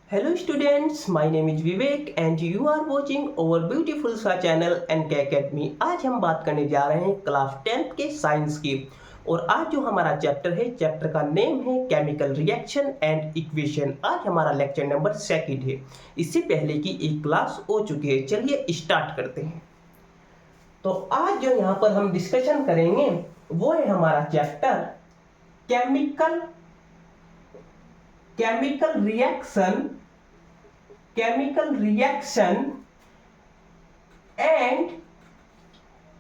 Hello students, my name is Vivek and you are watching our beautiful सा channel NK Academy। आज हम बात करने जा रहे हैं क्लास 10th के साइंस की। और आज जो हमारा चैप्टर है, चैप्टर का नेम है केमिकल रिएक्शन एंड इक्वेशन। आज हमारा लेक्चर नंबर 2 है। इससे पहले की एक क्लास हो चुकी है। चलिए स्टार्ट करते हैं। तो आज जो यहाँ पर हम डिस्कशन करेंगे वो है हमारा chapter chemical reaction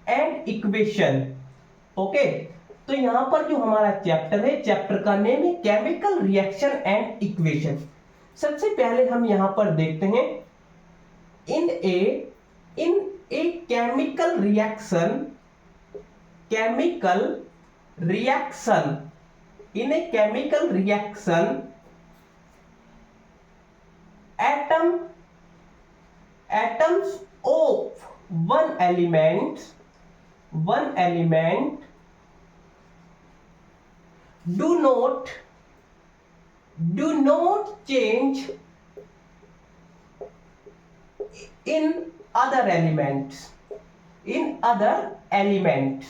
and equation. Okay, तो यहां पर जो हमारा चैप्टर है, चैप्टर का नेम है केमिकल रिएक्शन एंड इक्वेशन। सबसे पहले हम यहां पर देखते हैं in a chemical reaction in a chemical reaction atoms of one element do not change in other elements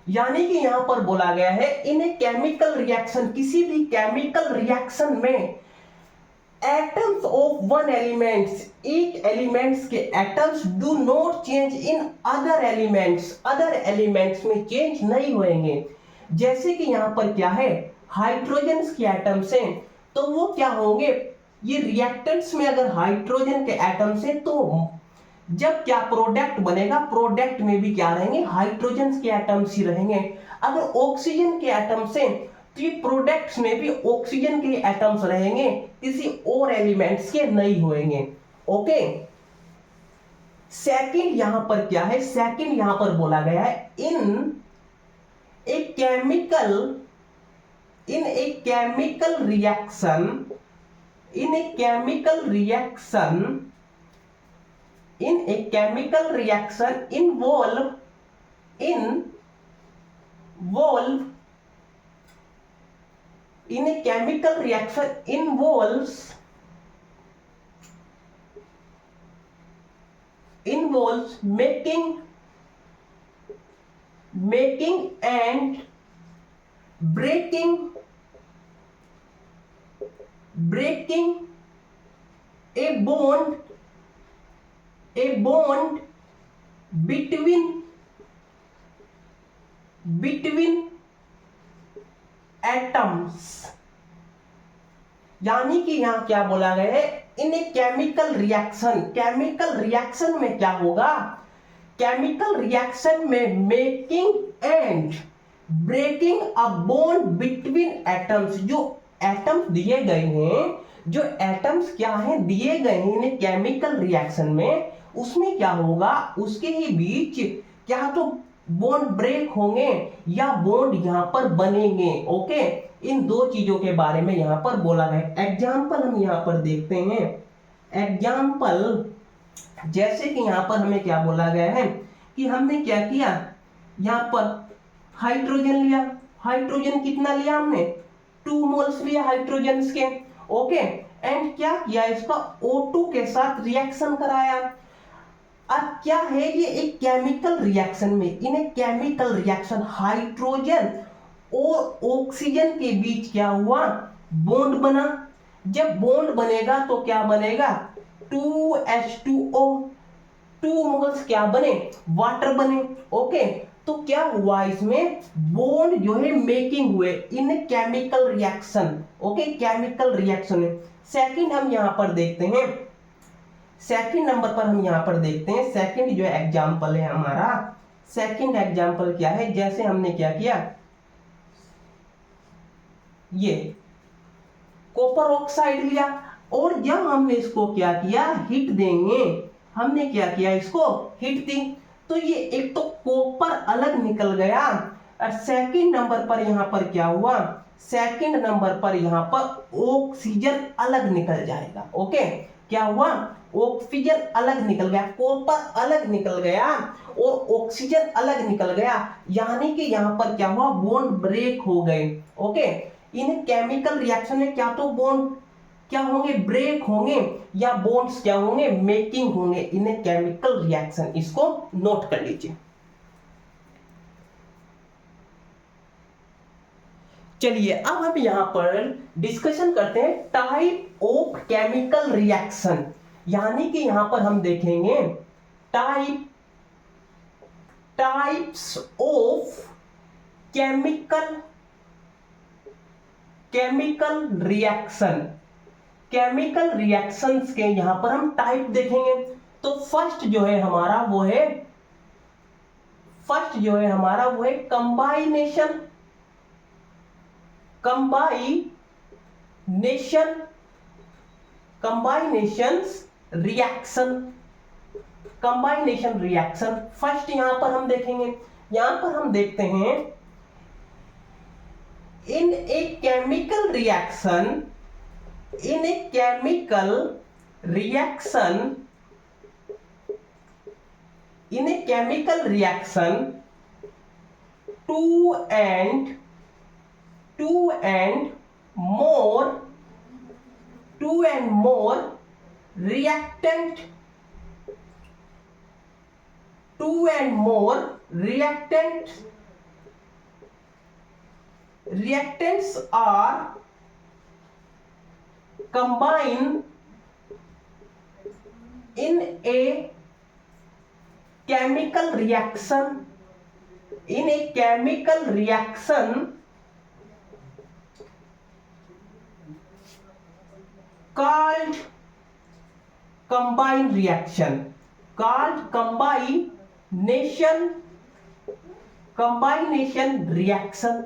यानी कि यहां पर बोला गया है इन ए केमिकल रिएक्शन, किसी भी केमिकल रिएक्शन में एटम्स ऑफ वन एलिमेंट्स, एक एलिमेंट्स के atoms do not change in other elements में चेंज नहीं होंगे। जैसे कि यहां पर क्या है, हाइड्रोजन के एटम्स हैं तो वो क्या होंगे, ये रिएक्टेंट्स में अगर हाइड्रोजन के एटम्स हैं तो जब क्या प्रोडक्ट बनेगा, प्रोडक्ट में भी क्या रहेंगे, हाइड्रोजन के एटम्स ही रहेंगे। अगर ऑक्सीजन के एटम्स हैं तो ये प्रोडक्ट्स में भी ऑक्सीजन के एटम्स रहेंगे, किसी और एलिमेंट्स के नहीं होंगे। ओके, सेकंड यहां पर क्या है, सेकंड यहां पर बोला गया है in a chemical reaction involve in a chemical reaction involves making and breaking a bond between atoms। यानी कि यहां क्या बोला गया है, इन ए केमिकल रिएक्शन में क्या होगा, केमिकल रिएक्शन में making and breaking a bond between atoms. जो एटम्स दिए गए हैं, जो एटम्स क्या है दिए गए हैं केमिकल रिएक्शन में, उसमें क्या होगा, उसके ही बीच क्या तो बॉन्ड ब्रेक होंगे या बॉन्ड यहां पर बनेंगे। ओके, इन दो चीजों के बारे में यहां पर बोला गया। एग्जाम्पल हम यहां पर देखते हैं। एग्जाम्पल जैसे कि यहां पर हमें क्या बोला गया है कि हमने क्या किया, यहां पर हाइड्रोजन लिया, हाइड्रोजन कितना लिया हमने, 2 मोल्स लिया हाइड्रोजन के। ओके, एंड क्या किया, इसका O2 के साथ रिएक्शन कराया। अब क्या है ये एक केमिकल रिएक्शन में, इन एक केमिकल रिएक्शन हाइड्रोजन और ऑक्सीजन के बीच क्या हुआ, बॉन्ड बना। जब बॉन्ड बनेगा तो क्या बनेगा, 2H2O, 2 मोल्स क्या बने, वाटर बने। ओके, तो क्या हुआ, इसमें बॉन्ड जो है मेकिंग हुए इन chemical reaction. Okay, chemical reaction में सेकंड हम यहां पर देखते हैं, सेकंड नंबर पर हम यहां पर देखते हैं। सेकंड जो एग्जांपल है हमारा, सेकंड एग्जांपल क्या है, जैसे हमने क्या किया, ये कॉपर ऑक्साइड लिया और जब हमने इसको क्या किया, हिट देंगे, हमने क्या किया, इसको हिट दी तो ये एक तो कॉपर अलग निकल गया और सेकंड नंबर पर यहां पर क्या हुआ, सेकंड नंबर पर यहां पर ऑक्सीजन अलग निकल जाएगा। ओके, क्या हुआ, ऑक्सीजन अलग निकल गया, कॉपर अलग निकल गया और ऑक्सीजन अलग निकल गया, यानी कि यहां पर क्या हुआ, बॉन्ड ब्रेक हो गए। ओके, इन केमिकल रिएक्शन में क्या तो बॉन्ड क्या होंगे, ब्रेक होंगे, या बॉन्ड्स क्या होंगे, मेकिंग होंगे इन केमिकल रिएक्शन। इसको नोट कर लीजिए। चलिए अब हम यहां पर डिस्कशन करते हैं टाइप ऑफ केमिकल रिएक्शन, यानी कि यहां पर हम देखेंगे types of chemical reaction. Chemical reactions के यहां पर हम टाइप देखेंगे। तो फर्स्ट जो है हमारा वो है कंबाइनेशन रिएक्शन फर्स्ट यहां पर हम देखेंगे। यहां पर हम देखते हैं in a chemical reaction two and more reactants are combined in a chemical reaction called combination reaction.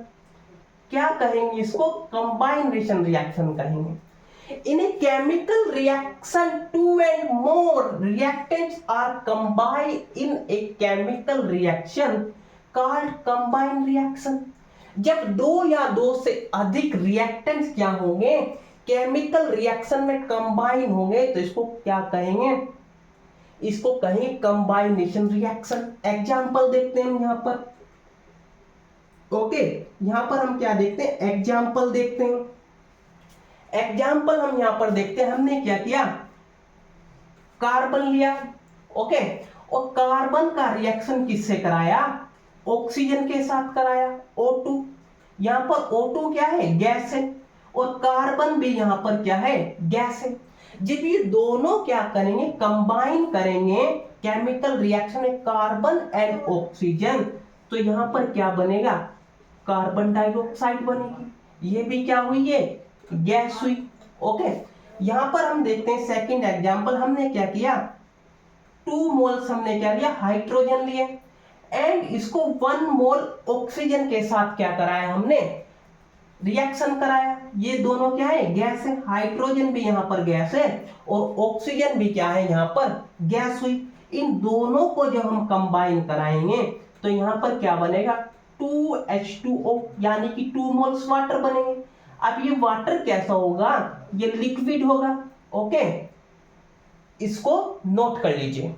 क्या कहेंगे इसको, कंबाइनेशन रिएक्शन कहेंगे। In a chemical reaction two and more reactants are combined in a chemical reaction called combined reaction. जब दो या दो से अधिक रिएक्टेंट्स क्या होंगे, केमिकल रिएक्शन में कंबाइन होंगे, तो इसको क्या कहेंगे, इसको कहेंगे कंबाइनेशन रिएक्शन। एग्जांपल देखते हैं हम यहां पर। ओके, यहां पर हम क्या देखते हैं, एग्जांपल देखते हैं। एग्जांपल हम यहां पर देखते हैं, हमने क्या किया, कार्बन लिया। ओके, और कार्बन का रिएक्शन किससे कराया, ऑक्सीजन के साथ कराया, O2। यहां पर O2 क्या है, गैस है, और कार्बन भी यहां पर क्या है, गैस है। जब ये दोनों क्या करेंगे, कंबाइन करेंगे केमिकल रिएक्शन में कार्बन एंड ऑक्सीजन, तो यहां पर क्या बनेगा, कार्बन डाइऑक्साइड बनेगी। ये भी क्या हुई है, गैस हुई। ओके, यहां पर हम देखते हैं सेकंड एग्जांपल। हमने क्या किया, 2 मोल्स हमने क्या लिया, हाइड्रोजन लिए, एंड इसको 1 मोल ऑक्सीजन के साथ क्या कराया, हमने रिएक्शन कराया। ये दोनों क्या है, गैस है। हाइड्रोजन भी यहां पर गैस है और ऑक्सीजन भी क्या है, यहां पर गैस हुई। इन दोनों को जब हम कंबाइन कराएंगे तो यहां पर क्या बनेगा, 2H2O, यानी कि 2 मोल्स वाटर बनेंगे। अब ये वाटर कैसा होगा, ये लिक्विड होगा। ओके, इसको नोट कर लीजिए।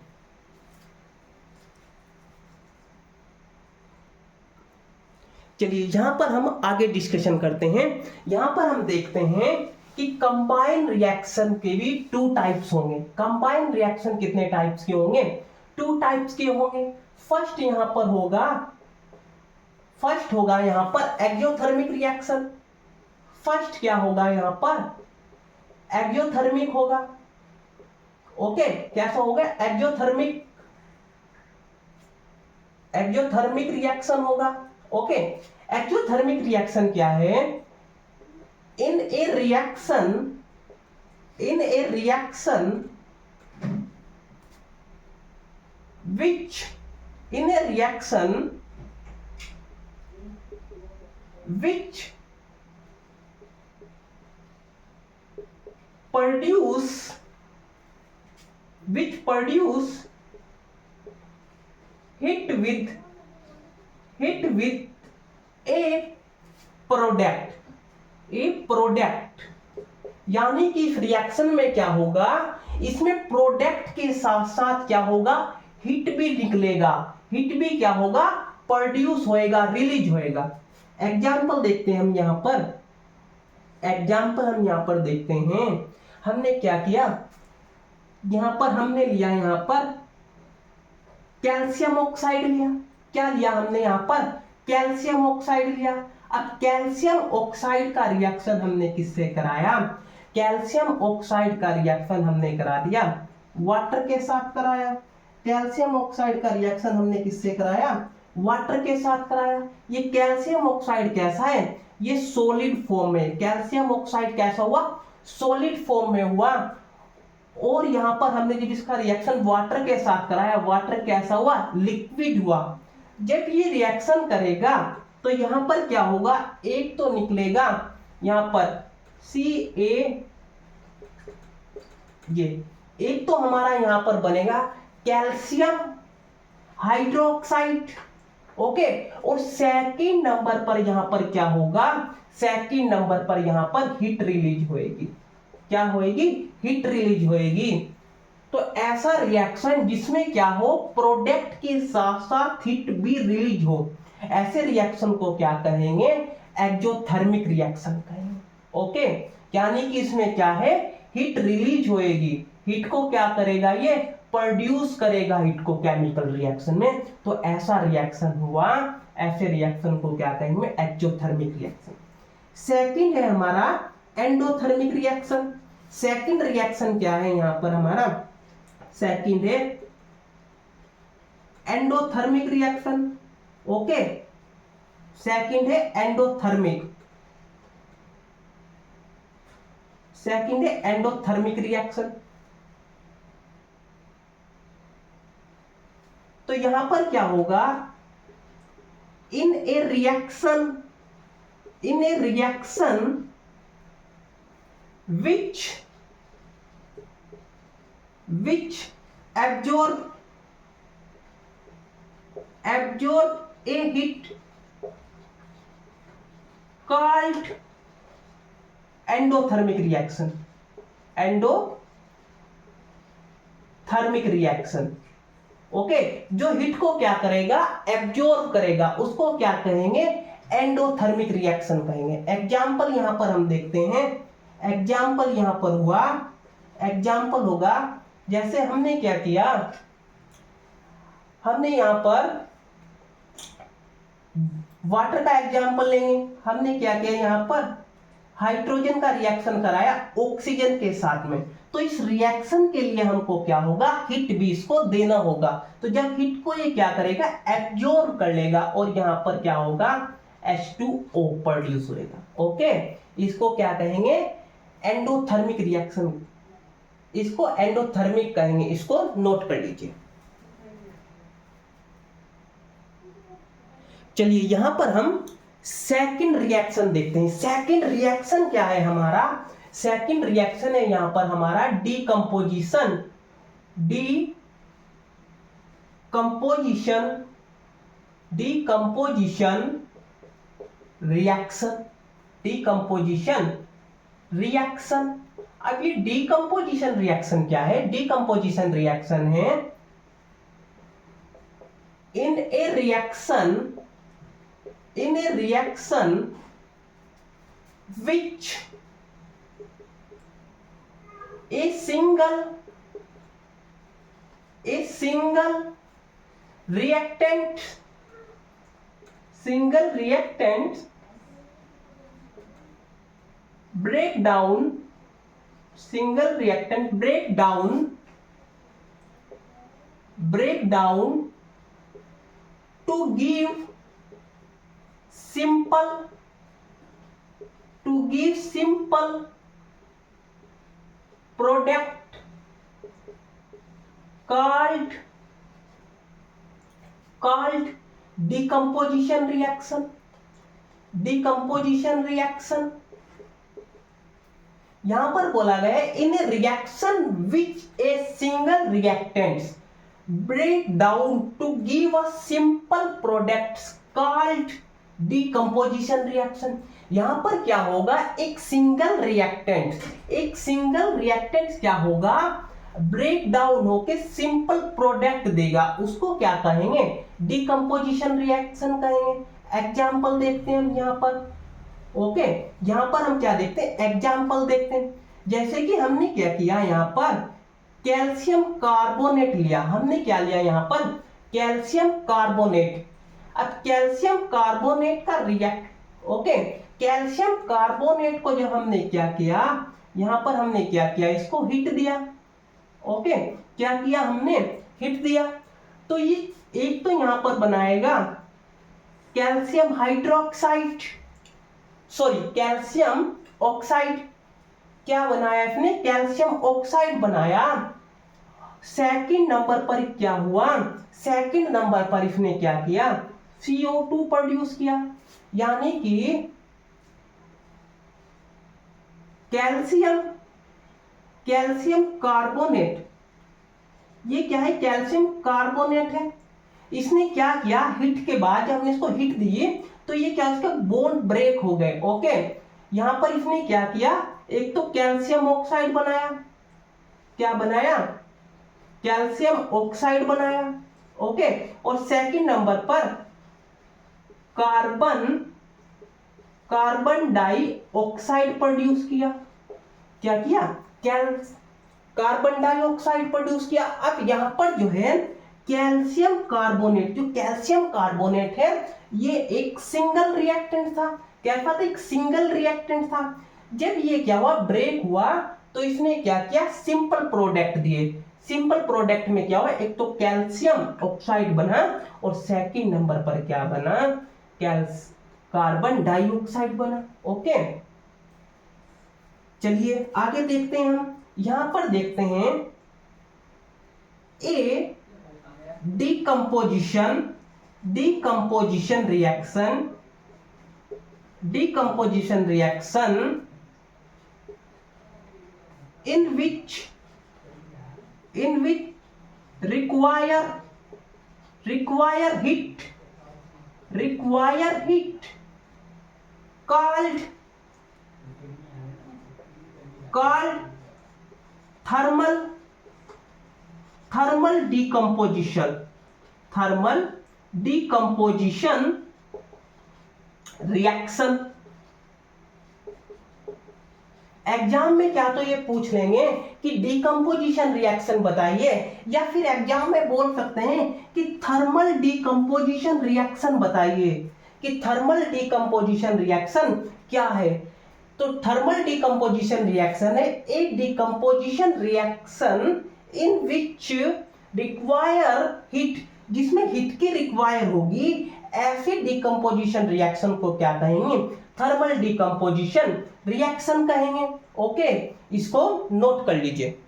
चलिए यहां पर हम आगे डिस्कशन करते हैं। यहां पर हम देखते हैं कि कंबाइन रिएक्शन के भी 2 टाइप्स होंगे। कंबाइन रिएक्शन कितने टाइप्स के होंगे, 2 टाइप्स के होंगे। फर्स्ट होगा यहां पर एक्सोथर्मिक रिएक्शन। फर्स्ट क्या होगा, यहां पर एक्सोथर्मिक होगा। ओके, कैसा होगा, एक्सोथर्मिक रिएक्शन होगा। ओके, एक्सोथर्मिक रिएक्शन क्या है, in a reaction which produce heat with a product, यानी कि इस रिएक्शन में क्या होगा, इसमें प्रोडक्ट के साथ साथ क्या होगा, हीट भी निकलेगा। हीट भी क्या होगा, प्रोड्यूस होएगा, रिलीज होएगा। एग्जांपल देखते हैं हम यहां पर। एग्जाम्पल हम यहाँ पर देखते हैं। हमने क्या किया, यहाँ पर हमने लिया, यहाँ पर कैल्शियम ऑक्साइड लिया। क्या लिया हमने यहाँ पर, कैल्शियम ऑक्साइड लिया। अब कैल्शियम ऑक्साइड का रिएक्शन हमने किससे कराया, कैल्शियम ऑक्साइड का रिएक्शन हमने करा दिया वाटर के साथ कराया। कैल्शियम ऑक्साइड का रिएक्शन हमने किससे कराया, वाटर के साथ कराया। ये कैल्शियम ऑक्साइड कैसा है, ये सॉलिड फॉर्म में, कैल्शियम ऑक्साइड कैसा हुआ, सॉलिड फॉर्म में हुआ। और यहां पर हमने जब इसका रिएक्शन वाटर के साथ कराया, वाटर कैसा हुआ, लिक्विड हुआ। जब ये रिएक्शन करेगा तो यहां पर क्या होगा, एक तो निकलेगा यहां पर Ca, ये एक तो हमारा यहां पर बनेगा कैल्शियम हाइड्रोक्साइड, ओके। और सेकंड नंबर पर यहां पर क्या होगा, सेकंड नंबर पर यहां पर हीट रिलीज होएगी। क्या होएगी, हीट रिलीज होएगी। तो ऐसा रिएक्शन जिसमें क्या हो, प्रोडक्ट के साथ साथ हीट भी रिलीज हो, ऐसे रिएक्शन को क्या कहेंगे, एक्सोथर्मिक रिएक्शन कहेंगे, ओके। यानी कि इसमें क्या है, हीट रिलीज होएगी, हीट को क्या करेगा, ये प्रोड्यूस करेगा हीट को केमिकल रिएक्शन में। तो ऐसा रिएक्शन हुआ, ऐसे रिएक्शन को क्या कहेंगे, एक्सोथर्मिक रिएक्शन। सेकंड है हमारा एंडोथर्मिक रिएक्शन। सेकंड रिएक्शन क्या है यहां पर हमारा, सेकंड है एंडोथर्मिक रिएक्शन, ओके। सेकंड है एंडोथर्मिक, सेकंड है एंडोथर्मिक रिएक्शन। तो यहां पर क्या होगा, in a reaction which absorb a heat called endothermic reaction, endothermic reaction, okay. जो हीट को क्या करेगा, एब्जॉर्ब करेगा, उसको क्या कहेंगे, एंडोथर्मिक रिएक्शन कहेंगे। एग्जाम्पल यहां पर हम देखते हैं, एग्जाम्पल यहां पर हुआ, एग्जाम्पल होगा जैसे हमने क्या किया, हमने यहां पर वाटर का एग्जाम्पल लेंगे। हमने क्या किया, यहां पर हाइड्रोजन का रिएक्शन कराया ऑक्सीजन के साथ में। तो इस रिएक्शन के लिए हमको क्या होगा, हीट भी इसको देना होगा। तो जब हीट को ये क्या करेगा, एब्जॉर्ब कर लेगा, और यहां पर क्या होगा, H2O प्रोड्यूस होगा, ओके। इसको क्या कहेंगे, एंडोथर्मिक रिएक्शन, इसको एंडोथर्मिक कहेंगे, इसको नोट कर लीजिए। चलिए यहां पर हम सेकंड रिएक्शन देखते हैं। सेकंड रिएक्शन क्या है हमारा, सेकंड रिएक्शन है यहां पर हमारा डीकंपोजिशन रिएक्शन। अब ये डीकंपोजिशन रिएक्शन क्या है, डीकंपोजिशन रिएक्शन है in a reaction which a single reactant break down to give simple product called decomposition reaction। यहां पर बोला गया है in a reaction which a single reactants break down to give a simple products called decomposition reaction। यहां पर क्या होगा, एक सिंगल रिएक्टेंट क्या होगा, ब्रेक डाउन होके सिंपल प्रोडक्ट देगा, उसको क्या कहेंगे, डिकम्पोजिशन रिएक्शन कहेंगे। एग्जाम्पल देखते हैं हम यहां पर, ओके, यहां पर हम क्या देखते हैं, एग्जाम्पल देखते हैं। जैसे कि हमने क्या किया यहां पर, कैल्शियम कार्बोनेट लिया, हमने क्या लिया यहां पर, कैल्शियम कार्बोनेट। अब कैल्शियम कार्बोनेट का रिएक्ट, ओके, कैल्शियम कार्बोनेट को जब हमने क्या किया, यहां पर हमने क्या किया, इसको हिट दिया। ओके, क्या किया हमने, हिट दिया। तो ये एक तो यहां पर बनाएगा calcium hydroxide, sorry calcium oxide. क्या बनाया इसने, कैल्शियम ऑक्साइड बनाया। सेकंड नंबर पर क्या हुआ, सेकंड नंबर पर इसने क्या किया, CO2 प्रोड्यूस किया। यानी कि कैल्शियम, कैल्शियम कार्बोनेट, ये क्या है, कैल्शियम कार्बोनेट है। इसने क्या किया, हिट के बाद जब हमने इसको हिट दिए तो ये क्या, इसका बॉन्ड ब्रेक हो गए। ओके, यहां पर इसने क्या किया, एक तो कैल्शियम ऑक्साइड बनाया, क्या बनाया, कैल्शियम ऑक्साइड बनाया। ओके, और सेकंड नंबर पर कार्बन, कार्बन डाइऑक्साइड प्रोड्यूस किया। क्या किया, कार्बन डाइऑक्साइड प्रोड्यूस किया। अब यहां पर जो है कैल्शियम कार्बोनेट, जो कैल्शियम कार्बोनेट है ये एक सिंगल रिएक्टेंट था। क्या था, एक सिंगल रिएक्टेंट था। जब ये क्या हुआ, ब्रेक हुआ, तो इसने क्या किया, सिंपल प्रोडक्ट दिए। सिंपल प्रोडक्ट में क्या हुआ, एक तो कैल्शियम ऑक्साइड बना और सेकंड नंबर पर क्या बना, कार्बन डाइऑक्साइड बना। ओके, चलिए आगे देखते हैं हम। यहां पर देखते हैं a decomposition, decomposition reaction, decomposition reaction in which require heat, called thermal decomposition reaction। Exam में क्या तो ये पूछ लेंगे कि डीकंपोजिशन रिएक्शन बताइए, या फिर एग्जाम में बोल सकते हैं कि थर्मल डीकंपोजिशन रिएक्शन बताइए, कि थर्मल डीकंपोजिशन रिएक्शन क्या है। तो थर्मल डीकंपोजिशन रिएक्शन है a decomposition reaction in which require heat, जिसमें हीट की रिक्वायर होगी, ऐसे डीकंपोजिशन रिएक्शन को क्या कहेंगे, थर्मल डीकंपोजिशन रिएक्शन कहेंगे। ओके, इसको नोट कर लीजिए।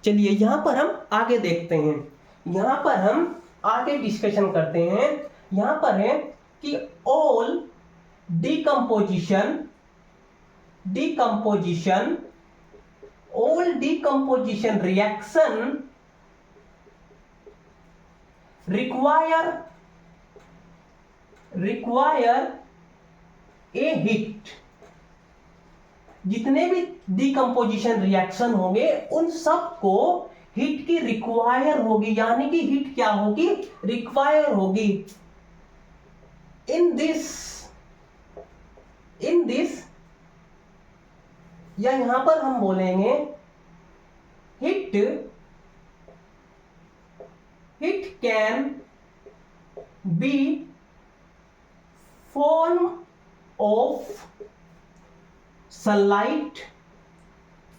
चलिए यहां पर हम आगे देखते हैं, यहां पर हम आगे डिस्कशन करते हैं। यहां पर है कि all decomposition, all decomposition reaction require a heat. जितने भी डीकंपोजिशन रिएक्शन होंगे उन सबको हीट की रिक्वायर होगी, यानी कि हीट क्या होगी, रिक्वायर होगी। इन दिस या यहां पर हम बोलेंगे heat can be form of sunlight.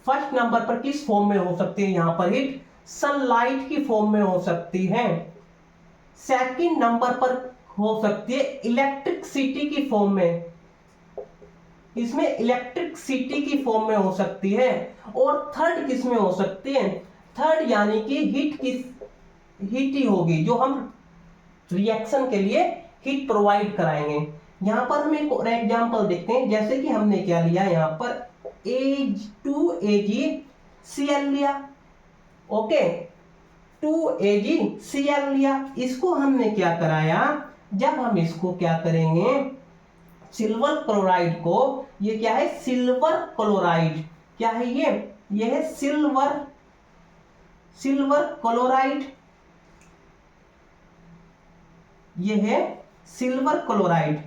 First number पर किस फॉर्म में हो सकती है, यहां पर हीट सनलाइट की फॉर्म में हो सकती है। सेकंड नंबर पर हो सकती है इलेक्ट्रिसिटी की फॉर्म में, इसमें इलेक्ट्रिसिटी की फॉर्म में हो सकती है। और थर्ड किस में हो सकती है, थर्ड यानी कि हीट ही होगी, जो हम रिएक्शन के लिए हीट प्रोवाइड कराएंगे। यहां पर हम एक और एग्जांपल देखते हैं। जैसे कि हमने क्या लिया, यहां पर AgCl लिया। ओके, 2AgCl लिया। इसको हमने क्या कराया, जब हम इसको क्या करेंगे, सिल्वर क्लोराइड को, ये क्या है, सिल्वर क्लोराइड, क्या है ये है सिल्वर क्लोराइड, ये है सिल्वर क्लोराइड,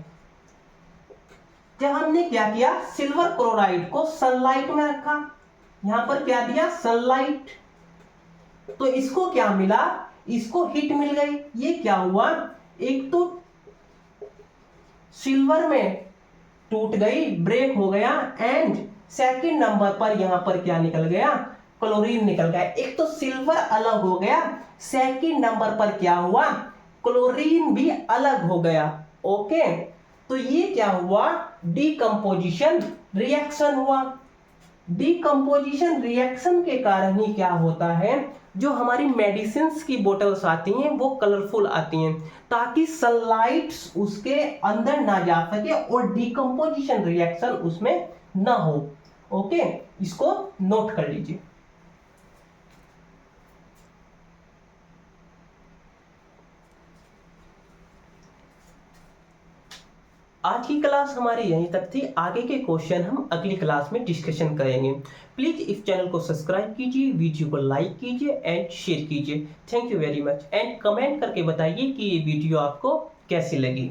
जब हमने क्या किया, सिल्वर क्लोराइड को सनलाइट में रखा, यहां पर क्या दिया, सनलाइट, तो इसको क्या मिला, इसको हीट मिल गई। ये क्या हुआ, एक तो सिल्वर में टूट गई, ब्रेक हो गया, एंड सेकंड नंबर पर यहां पर क्या निकल गया, क्लोरीन निकल गया। एक तो सिल्वर अलग हो गया, सेकंड नंबर पर क्या हुआ, क्लोरीन भी अलग हो गया। ओके, तो ये क्या हुआ, डीकंपोजिशन रिएक्शन हुआ। डीकंपोजिशन रिएक्शन के कारण ही क्या होता है, जो हमारी मेडिसिन की बोतल्स आती हैं वो कलरफुल आती हैं, ताकि सनलाइट उसके अंदर ना जा सके और डीकंपोजिशन रिएक्शन उसमें ना हो। ओके, इसको नोट कर लीजिए। आज की क्लास हमारी यहीं तक थी, आगे के क्वेश्चन हम अगली क्लास में डिस्कशन करेंगे। प्लीज इस चैनल को सब्सक्राइब कीजिए, वीडियो को लाइक कीजिए एंड शेयर कीजिए। Thank you very much, and comment करके बताइए कि ये वीडियो आपको कैसी लगी।